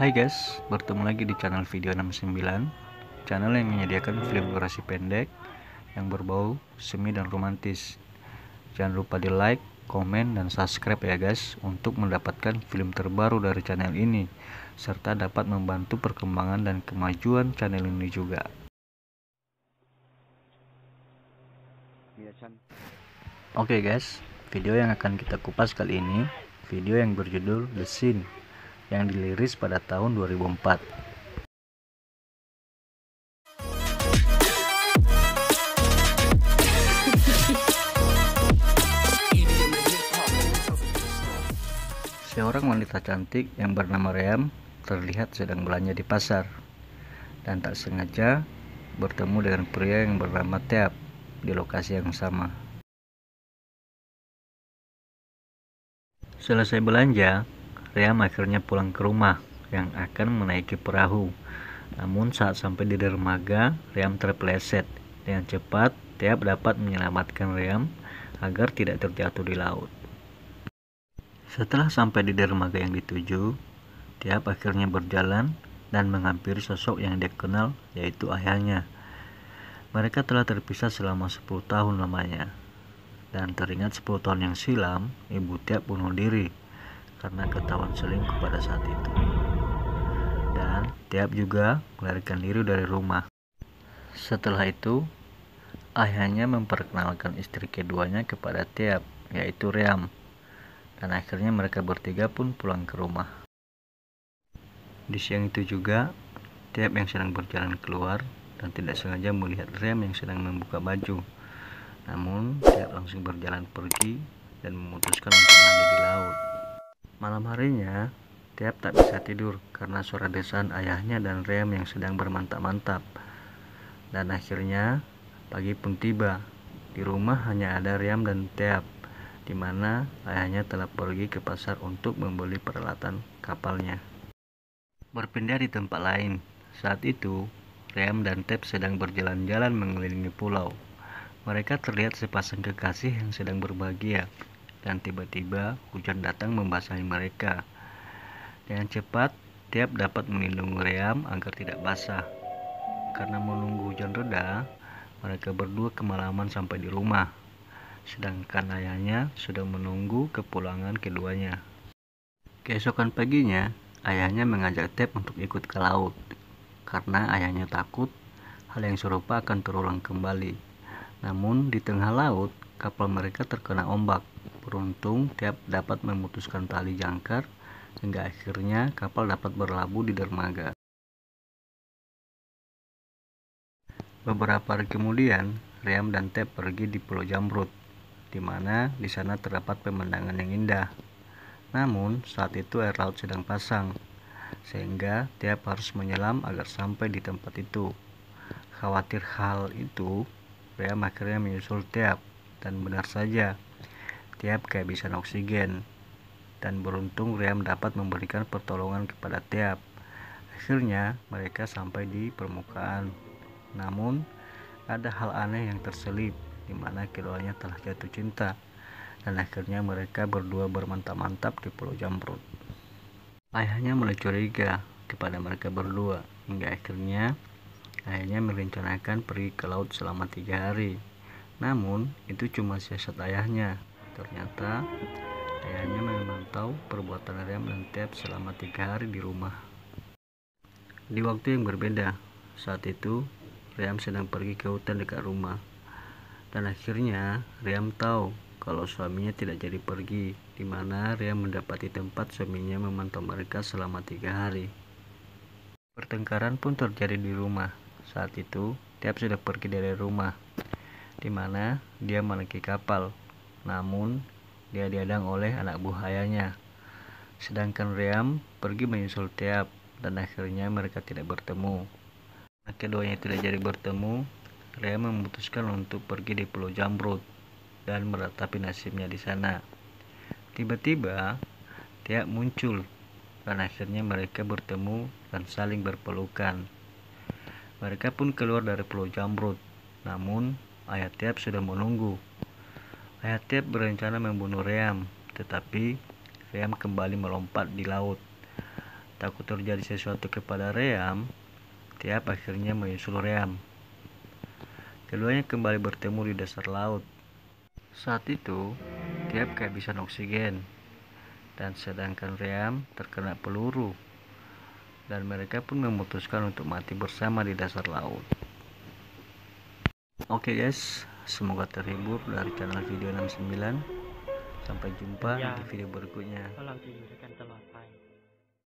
Hai guys, bertemu lagi di channel Video 69, channel yang menyediakan film durasi pendek yang berbau semi dan romantis. Jangan lupa di like, komen, dan subscribe ya guys untuk mendapatkan film terbaru dari channel ini, serta dapat membantu perkembangan dan kemajuan channel ini juga. Oke guys, video yang akan kita kupas kali ini video yang berjudul The Scene yang dirilis pada tahun 2004. Seorang wanita cantik yang bernama Ream terlihat sedang belanja di pasar dan tak sengaja bertemu dengan pria yang bernama Teap di lokasi yang sama. Selesai belanja, Ream akhirnya pulang ke rumah yang akan menaiki perahu. Namun saat sampai di dermaga, Ream terpeleset. Dengan cepat, Teap dapat menyelamatkan Ream agar tidak terjatuh di laut. Setelah sampai di dermaga yang dituju, Teap akhirnya berjalan dan menghampiri sosok yang dia kenal, yaitu ayahnya. Mereka telah terpisah selama 10 tahun lamanya. Dan teringat 10 tahun yang silam, ibu Teap bunuh diri karena ketahuan selingkuh pada saat itu. Dan Teap juga melarikan diri dari rumah. Setelah itu, ayahnya memperkenalkan istri keduanya kepada Teap, yaitu Ream. Dan akhirnya mereka bertiga pun pulang ke rumah. Di siang itu juga, Teap yang sedang berjalan keluar dan tidak sengaja melihat Ream yang sedang membuka baju. Namun, Teap langsung berjalan pergi dan memutuskan untuk mandi di laut. Malam harinya, Teap tak bisa tidur karena suara desaan ayahnya dan Ream yang sedang bermantap-mantap. Dan akhirnya, pagi pun tiba. Di rumah hanya ada Ream dan Teap, di mana ayahnya telah pergi ke pasar untuk membeli peralatan kapalnya. Berpindah di tempat lain, saat itu Ream dan Teap sedang berjalan-jalan mengelilingi pulau. Mereka terlihat sepasang kekasih yang sedang berbahagia, dan tiba-tiba hujan datang membasahi mereka. Dengan cepat, Teap dapat melindungi Ream agar tidak basah. Karena menunggu hujan reda, mereka berdua kemalaman sampai di rumah. Sedangkan ayahnya sudah menunggu kepulangan keduanya. Keesokan paginya, ayahnya mengajak Teap untuk ikut ke laut, karena ayahnya takut hal yang serupa akan terulang kembali. Namun di tengah laut, kapal mereka terkena ombak. Beruntung Teap dapat memutuskan tali jangkar, hingga akhirnya kapal dapat berlabuh di dermaga. Beberapa hari kemudian, Ream dan Teap pergi di Pulau Jamrud, di mana di sana terdapat pemandangan yang indah. Namun saat itu air laut sedang pasang, sehingga Teap harus menyelam agar sampai di tempat itu. Khawatir hal itu, Ream akhirnya menyusul Teap, dan benar saja, Teap kehabisan oksigen. Dan beruntung Ream dapat memberikan pertolongan kepada Teap. Akhirnya mereka sampai di permukaan. Namun ada hal aneh yang terselip, di mana keduanya telah jatuh cinta, dan akhirnya mereka berdua bermantap-mantap di Pulau Jamrud. Ayahnya mulai curiga kepada mereka berdua, hingga akhirnya ayahnya merencanakan pergi ke laut selama 3 hari. Namun itu cuma siasat ayahnya. Ternyata ayahnya memantau perbuatan Ream dan Teap selama 3 hari di rumah. Di waktu yang berbeda, saat itu Ream sedang pergi ke hutan dekat rumah. Dan akhirnya Ream tahu kalau suaminya tidak jadi pergi, di mana Ream mendapati tempat suaminya memantau mereka selama 3 hari. Pertengkaran pun terjadi di rumah. Saat itu Teap sudah pergi dari rumah, di mana dia menaiki kapal. Namun dia dihadang oleh anak buah ayahnya. Sedangkan Ream pergi menyusul Teap, dan akhirnya mereka tidak bertemu. Nah, keduanya tidak jadi bertemu. Ream memutuskan untuk pergi di Pulau Jamrud dan meratapi nasibnya di sana. Tiba-tiba Teap muncul, dan akhirnya mereka bertemu dan saling berpelukan. Mereka pun keluar dari Pulau Jamrud. Namun ayah Teap sudah menunggu. Ayah Teap berencana membunuh Ream, tetapi Ream kembali melompat di laut. takut terjadi sesuatu kepada Ream, Tiap akhirnya menyusul Ream. Keduanya kembali bertemu di dasar laut. Saat itu, Tiap kehabisan oksigen, dan sedangkan Ream terkena peluru, dan mereka pun memutuskan untuk mati bersama di dasar laut. Oke guys, semoga terhibur dari channel video 69. Sampai jumpa di video berikutnya.